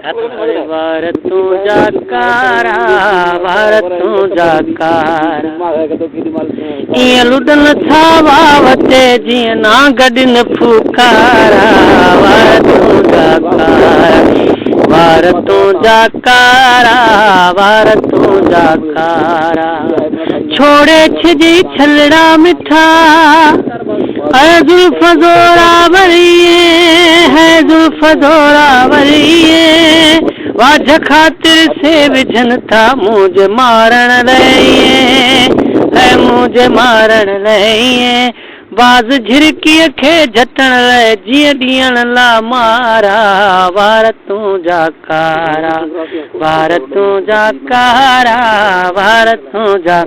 वार तू जाकारा वार तू जाकारा ईअं लुडन था वावते जीअं ना गॾिन फुकारा वार तू जाकारा वार तू जाकारा वार तू जाकारा छोड़े छिजी छलड़ा मिठा है जुल्फ जोरावरिए है जुल्फ जोरावरिए वाज खातिर से विझन था मुझे मारण रहिए है मुझे मारण रहिए बाज झिरकीअ खे झटण लाइ जीअं ॾियण ला मारा वार तू जाकारा वार तू जाकारा वार तू जा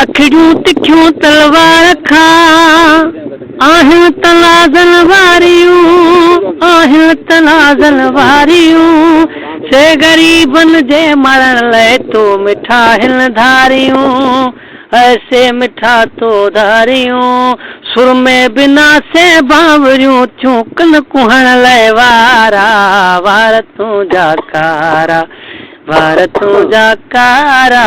अखियूं तिखियूं तलवार खां आहिनि तनाज़न वारियूं आहिनि तनाज़न वारियूं से ग़रीबन जे मरण लाइ तो मिठा हिन धारियूं ऐसे मिठा तो धारियूं सुर में बिना से बावरियूं चूकन कुहण लाइ वारा वार तू जाकारा वार तू जाकारा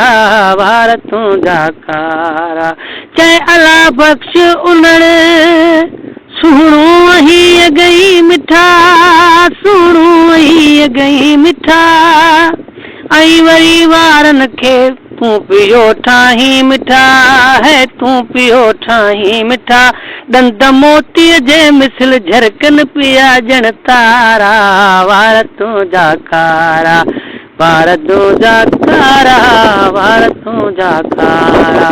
वार तू जाकारा चए अला बख्श उनड़ सुणो ही गई मिठा सुणो ही गई मिठा आई वरी वारन खे तू पियो ठाही मिठा है तू पियो ठाही मिठा दंद मोतीअ जे मिसल झरकन पिया जण तारा वार तू जाकारा वार तू जाकारा वार तू जाकारा।